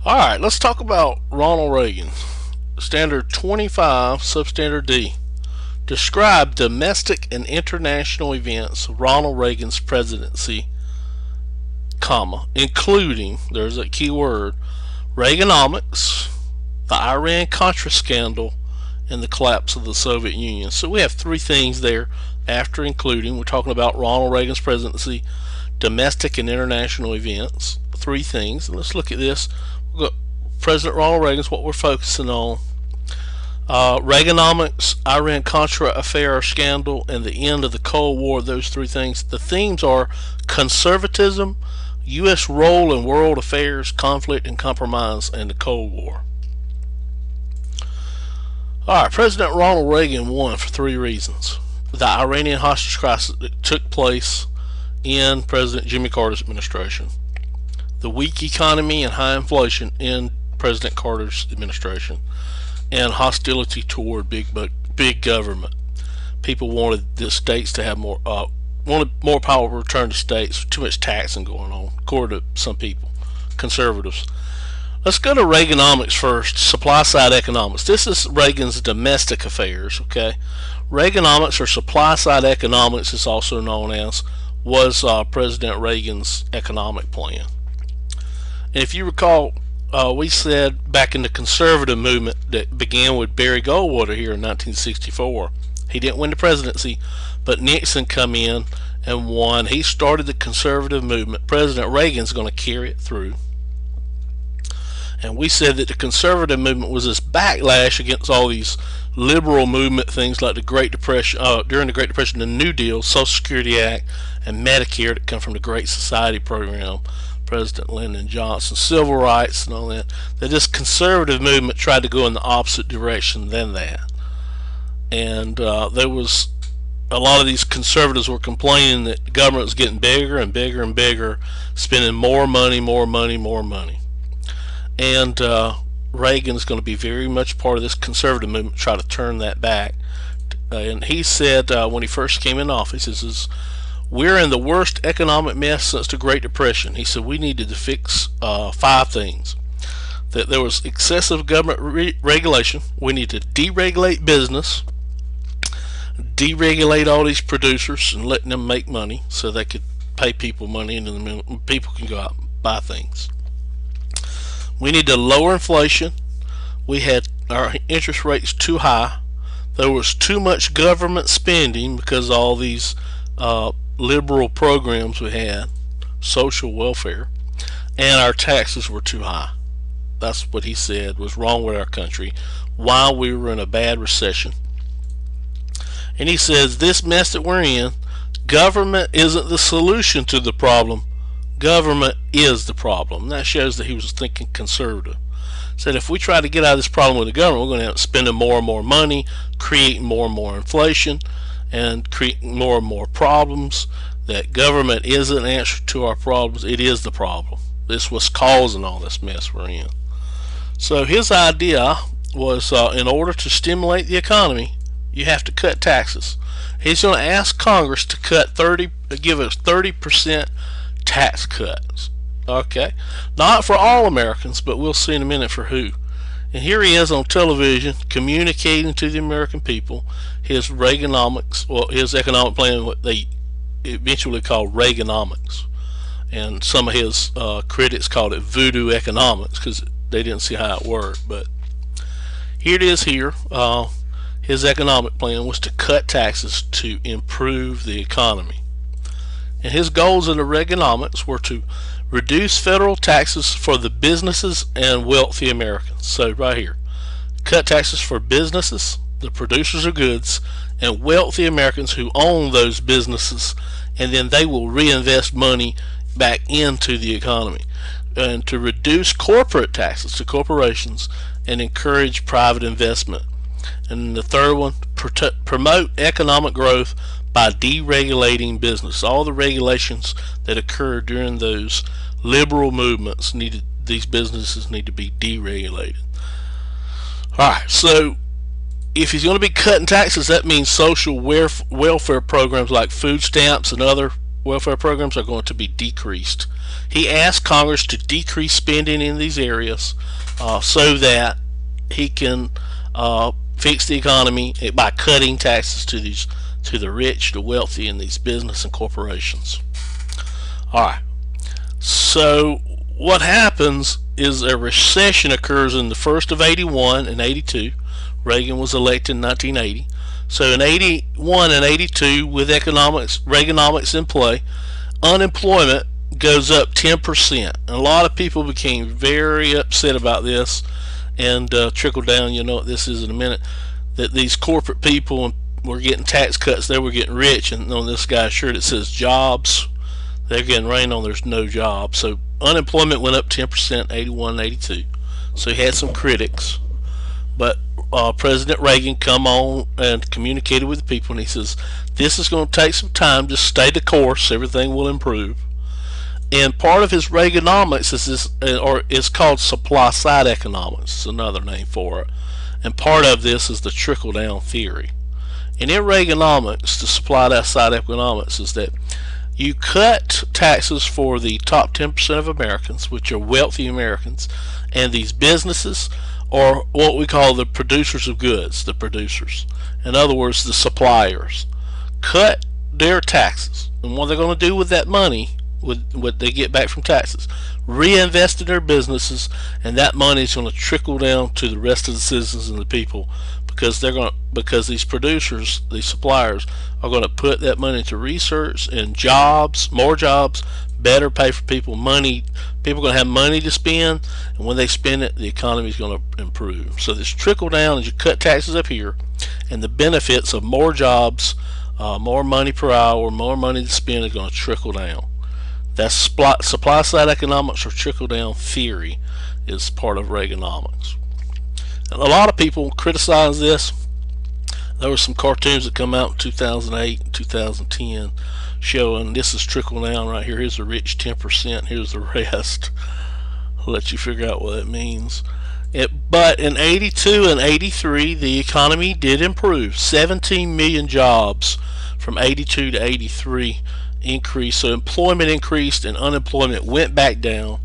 Alright, let's talk about Ronald Reagan. Standard 25, Substandard D. Describe domestic and international events of Ronald Reagan's presidency, including, there's a key word, Reaganomics, the Iran-Contra scandal, and the collapse of the Soviet Union. So we have three things there after including. We're talking about Ronald Reagan's presidency, domestic and international events. Three things. And let's look at this. We've got President Ronald Reagan's what we're focusing on. Reaganomics, Iran-Contra affair or scandal, and the end of the Cold War. Those three things. The themes are conservatism, U.S. role in world affairs, conflict and compromise, and the Cold War. Alright, President Ronald Reagan won for three reasons. The Iranian hostage crisis that took place in President Jimmy Carter's administration. The weak economy and high inflation in President Carter's administration. And hostility toward big government. People wanted the states to have wanted more power returned to states. Too much taxing going on, according to some people, conservatives. Let's go to Reaganomics first. Supply side economics. This is Reagan's domestic affairs. Okay, Reaganomics, or supply side economics, is also known as, was President Reagan's economic plan. And if you recall, we said back in the conservative movement that began with Barry Goldwater here in 1964. He didn't win the presidency, but Nixon come in and won. He started the conservative movement. President Reagan's going to carry it through. And we said that the conservative movement was this backlash against all these liberal movement things like the Great Depression, during the Great Depression, the New Deal, Social Security Act, and Medicare that come from the Great Society program, President Lyndon Johnson, civil rights and all that. That this conservative movement tried to go in the opposite direction than that. And there was a lot of these conservatives were complaining that the government was getting bigger and bigger and bigger, spending more money, more money, more money. And Reagan is going to be very much part of this conservative movement, try to turn that back. And he said when he first came in office, he says, we're in the worst economic mess since the Great Depression. He said we needed to fix 5 things. That there was excessive government regulation. We need to deregulate business, deregulate all these producers and letting them make money so they could pay people money and then people can go out and buy things. We need to lower inflation. We had our interest rates too high. There was too much government spending because of all these liberal programs we had, social welfare, and our taxes were too high. That's what he said was wrong with our country while we were in a bad recession. And he says this mess that we're in, government isn't the solution to the problem. Government is the problem. And that shows that he was thinking conservative. Said if we try to get out of this problem with the government, we're going to end up spending more and more money, creating more and more inflation, and creating more and more problems. That government isn't an answer to our problems. It is the problem. This was causing all this mess we're in. So his idea was in order to stimulate the economy, you have to cut taxes. He's going to ask Congress to give us 30% tax cuts. Okay, not for all Americans, but we'll see in a minute for who. And here he is on television communicating to the American people his Reaganomics, well, his economic plan, what they eventually called Reaganomics. And some of his critics called it voodoo economics because they didn't see how it worked. But here it is here. His economic plan was to cut taxes to improve the economy. And his goals in the Reaganomics were to reduce federal taxes for the businesses and wealthy Americans. So right here, cut taxes for businesses, the producers of goods, and wealthy Americans who own those businesses, and then they will reinvest money back into the economy. And to reduce corporate taxes to corporations and encourage private investment. And the third one, promote economic growth by deregulating business. All the regulations that occurred during those liberal movements these businesses need to be deregulated. Alright, so if he's going to be cutting taxes, that means social welfare programs like food stamps and other welfare programs are going to be decreased. He asked Congress to decrease spending in these areas so that he can fix the economy by cutting taxes to the rich, the wealthy, and these business and corporations. All right. So what happens is a recession occurs in the first of 81 and 82. Reagan was elected in 1980. So in 81 and 82, with Reaganomics in play, unemployment goes up 10%. And a lot of people became very upset about this and trickled down. You know what this is in a minute. That these corporate people were getting tax cuts, they were getting rich, and on this guy's shirt it says jobs. They're getting rained on, there's no jobs. So unemployment went up 10% 81 and 82. So he had some critics. But President Reagan come on and communicated with the people, and he says, this is going to take some time, just stay the course, everything will improve. And part of his Reaganomics is called supply side economics. It's another name for it. And part of this is the trickle down theory. And in Reaganomics, the supply side economics is that you cut taxes for the top 10% of Americans, which are wealthy Americans, and these businesses, or what we call the producers of goods, the producers. In other words, the suppliers. Cut their taxes. And what they're going to do with that money, with what they get back from taxes, reinvest in their businesses, and that money is going to trickle down to the rest of the citizens and the people, because these producers, these suppliers, are going to put that money into research and jobs, more jobs, better pay for people, money. People are going to have money to spend, and when they spend it, the economy is going to improve. So this trickle down is you cut taxes up here, and the benefits of more jobs, more money per hour, more money to spend is going to trickle down. That's supply side economics, or trickle down theory, is part of Reaganomics. And a lot of people criticize this. There were some cartoons that come out in 2008 and 2010 showing this is trickle down right here. Here's the rich 10%, here's the rest. I'll let you figure out what that means. But in 82 and 83, the economy did improve. 17 million jobs from 82 to 83 increased. So employment increased and unemployment went back down.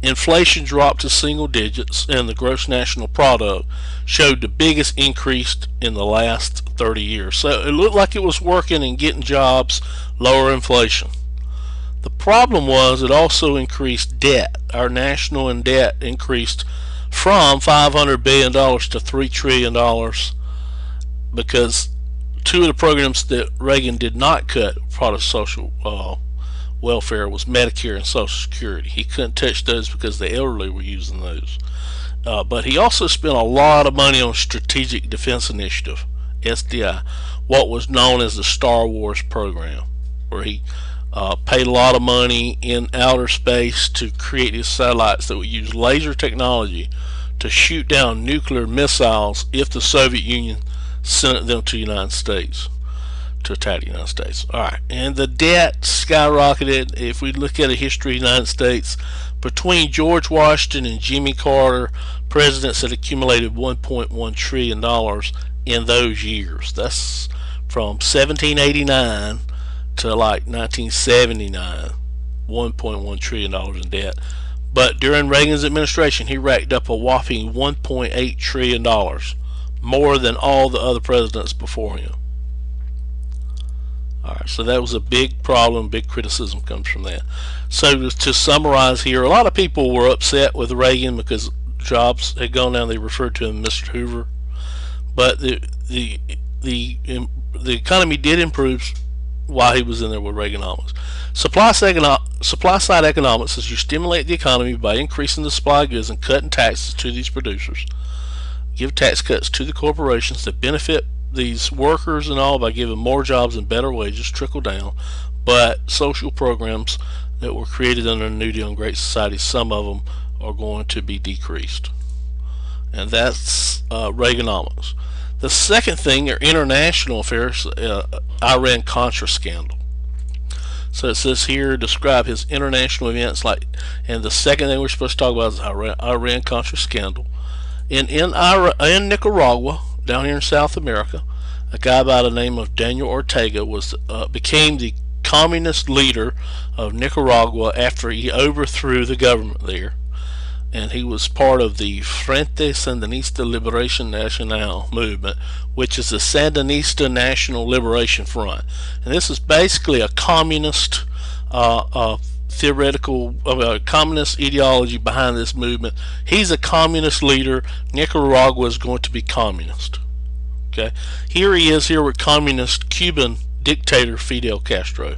Inflation dropped to single digits, and the gross national product showed the biggest increase in the last 30 years. So it looked like it was working and getting jobs, lower inflation. The problem was it also increased debt. Our national debt increased from $500 billion to $3 trillion because two of the programs that Reagan did not cut, part of social welfare, was Medicare and Social Security. He couldn't touch those because the elderly were using those. But he also spent a lot of money on Strategic Defense Initiative, SDI, what was known as the Star Wars program, where he paid a lot of money in outer space to create these satellites that would use laser technology to shoot down nuclear missiles if the Soviet Union sent them to the United States, to attack the United States. Alright, and the debt skyrocketed. If we look at a history of the United States, between George Washington and Jimmy Carter, presidents had accumulated $1.1 trillion in those years. That's from 1789 to like 1979, $1.1 trillion in debt. But during Reagan's administration, he racked up a whopping $1.8 trillion, more than all the other presidents before him. Alright, so that was a big problem, big criticism comes from that. So to summarize here, a lot of people were upset with Reagan because jobs had gone down. They referred to him as Mr. Hoover. But the economy did improve while he was in there with Reaganomics. Supply side economics is you stimulate the economy by increasing the supply of goods and cutting taxes to these producers. Give tax cuts to the corporations that benefit these workers and all by giving more jobs and better wages, trickle down. But social programs that were created under the New Deal and Great Society, some of them are going to be decreased. And that's Reaganomics. The second thing are international affairs, Iran-Contra scandal. So it says here, describe his international events like, and the second thing we're supposed to talk about is Iran-Contra scandal. In Nicaragua, down here in South America, a guy by the name of Daniel Ortega became the communist leader of Nicaragua after he overthrew the government there. And he was part of the Frente Sandinista Liberación Nacional movement, which is the Sandinista National Liberation Front. And this is basically a communist theoretical communist ideology behind this movement. He's a communist leader. Nicaragua is going to be communist. Okay, here he is here with communist Cuban dictator Fidel Castro,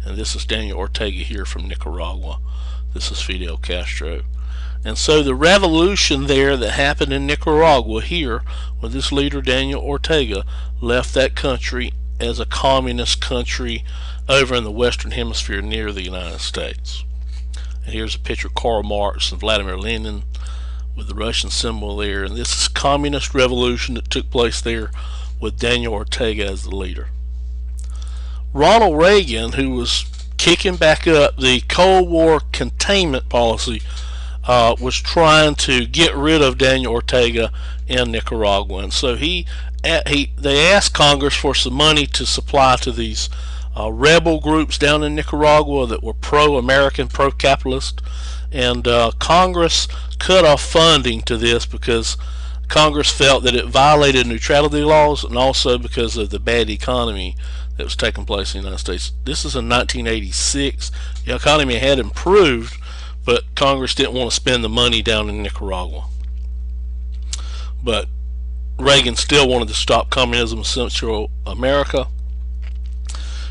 and this is Daniel Ortega here from Nicaragua. This is Fidel Castro. And so the revolution there that happened in Nicaragua here, when this leader Daniel Ortega left that country as a communist country over in the Western Hemisphere near the United States. And here's a picture of Karl Marx and Vladimir Lenin with the Russian symbol there. And this is communist revolution that took place there with Daniel Ortega as the leader. Ronald Reagan, who was kicking back up the Cold War containment policy, was trying to get rid of Daniel Ortega in Nicaragua. And so they asked Congress for some money to supply to these rebel groups down in Nicaragua that were pro-American, pro-capitalist, and Congress cut off funding to this because Congress felt that it violated neutrality laws, and also because of the bad economy that was taking place in the United States. This is in 1986. The economy had improved, but Congress didn't want to spend the money down in Nicaragua. But Reagan still wanted to stop communism in Central America.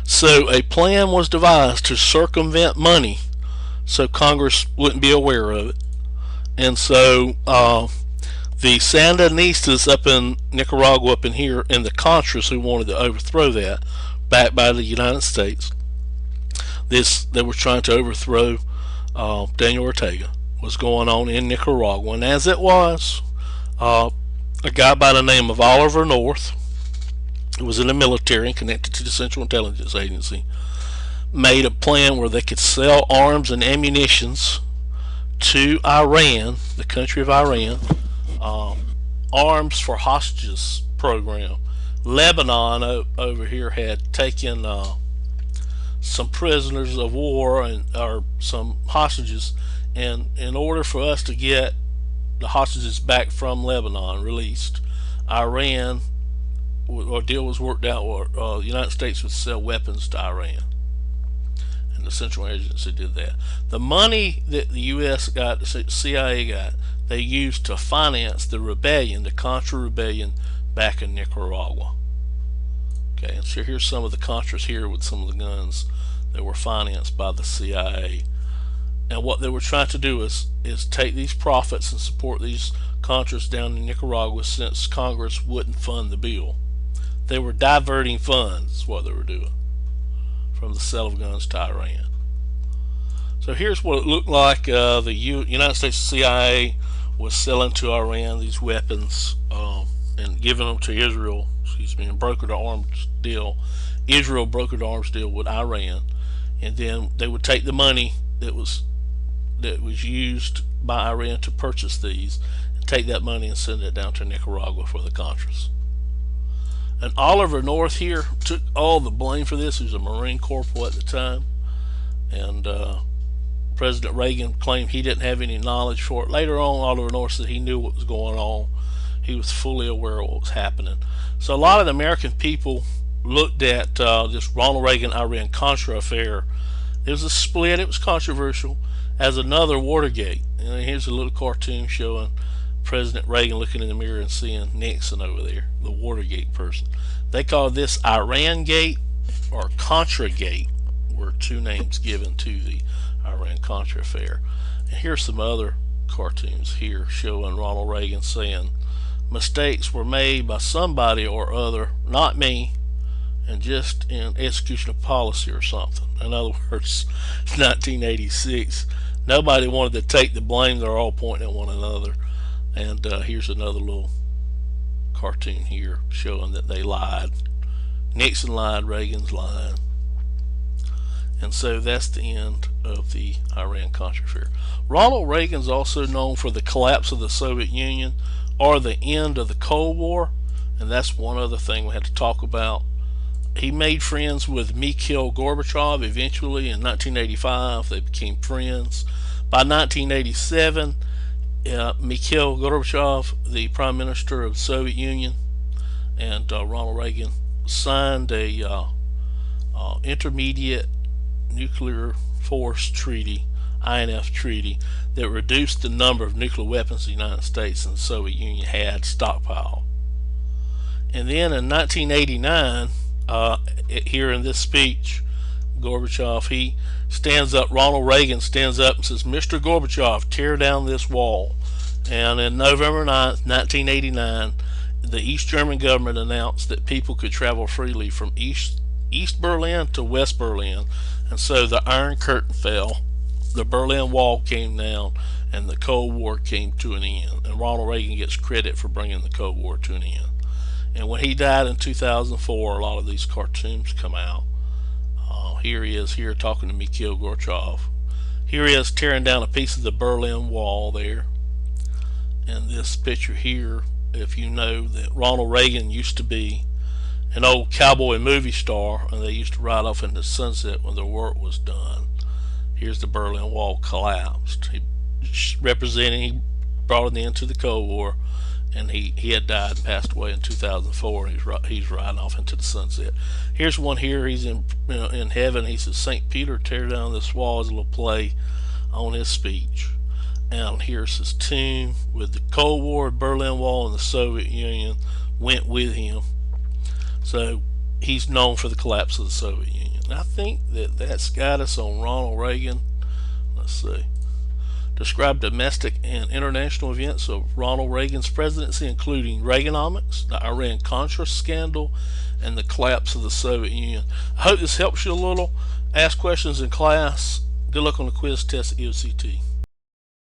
So a plan was devised to circumvent money so Congress wouldn't be aware of it. And so the Sandinistas up in Nicaragua, up in here, and the Contras who wanted to overthrow that, backed by the United States, they were trying to overthrow Daniel Ortega, was going on in Nicaragua. And as it was, a guy by the name of Oliver North, who was in the military and connected to the Central Intelligence Agency, made a plan where they could sell arms and ammunitions to Iran, the country of Iran, arms for hostages program. Lebanon over here had taken some prisoners of war or some hostages, and in order for us to get the hostages back from Lebanon released, Iran, or deal was worked out where the United States would sell weapons to Iran, and the Central Agency did that. The money that the U.S. got, the CIA got, they used to finance the rebellion, the Contra rebellion back in Nicaragua. Okay, and so here's some of the Contras here with some of the guns that were financed by the CIA. And what they were trying to do is take these profits and support these Contras down in Nicaragua, since Congress wouldn't fund the bill. They were diverting funds, is what they were doing, from the sale of guns to Iran. So here's what it looked like. The United States CIA was selling to Iran these weapons and giving them to Israel, and brokered an arms deal. Israel brokered an arms deal with Iran, and then they would take the money that was used by Iran to purchase these, and take that money and send it down to Nicaragua for the Contras. And Oliver North here took all the blame for this. He was a Marine corporal at the time, and President Reagan claimed he didn't have any knowledge for it. Later on, Oliver North said he knew what was going on. He was fully aware of what was happening. So a lot of the American people looked at this Ronald Reagan Iran-Contra affair. It was a split. It was controversial, as another Watergate. And here's a little cartoon showing President Reagan looking in the mirror and seeing Nixon over there, the Watergate person. They call this Iran-Gate or Contra-Gate, were two names given to the Iran-Contra affair. And here's some other cartoons here showing Ronald Reagan saying mistakes were made by somebody or other, not me, and just in execution of policy or something. In other words, 1986, nobody wanted to take the blame. They're all pointing at one another. And here's another little cartoon here showing that they lied. Nixon lied, Reagan's lying. And so that's the end of the Iran-Contra affair. Ronald Reagan's also known for the collapse of the Soviet Union, or the end of the Cold War, and that's one other thing we had to talk about. he made friends with Mikhail Gorbachev. Eventually, in 1985, they became friends. By 1987, Mikhail Gorbachev, the Prime Minister of the Soviet Union, and Ronald Reagan signed a intermediate nuclear force treaty, INF treaty, that reduced the number of nuclear weapons the United States and the Soviet Union had stockpiled. And then in 1989, here in this speech, Gorbachev, Ronald Reagan stands up and says, "Mr. Gorbachev, tear down this wall." And in November 9th, 1989, the East German government announced that people could travel freely from East Berlin to West Berlin. And so the Iron Curtain fell, the Berlin Wall came down, and the Cold War came to an end. And Ronald Reagan gets credit for bringing the Cold War to an end. And when he died in 2004, a lot of these cartoons come out. Here he is here talking to Mikhail Gorbachev. Here he is tearing down a piece of the Berlin Wall there. And this picture here, if you know that Ronald Reagan used to be an old cowboy movie star, and they used to ride off into the sunset when their work was done. Here's the Berlin Wall collapsed. He brought an end to the Cold War, and he had died and passed away in 2004. He's riding off into the sunset. Here's one here. He's in heaven. He says, "St. Peter, tear down this wall," as a little play on his speech. And here's his tomb with the Cold War, Berlin Wall, and the Soviet Union went with him. So he's known for the collapse of the Soviet Union. And I think that's got us on Ronald Reagan. Let's see. Describe domestic and international events of Ronald Reagan's presidency, including Reaganomics, the Iran-Contra scandal, and the collapse of the Soviet Union. I hope this helps you a little. Ask questions in class. Good luck on the quiz test at EOCT.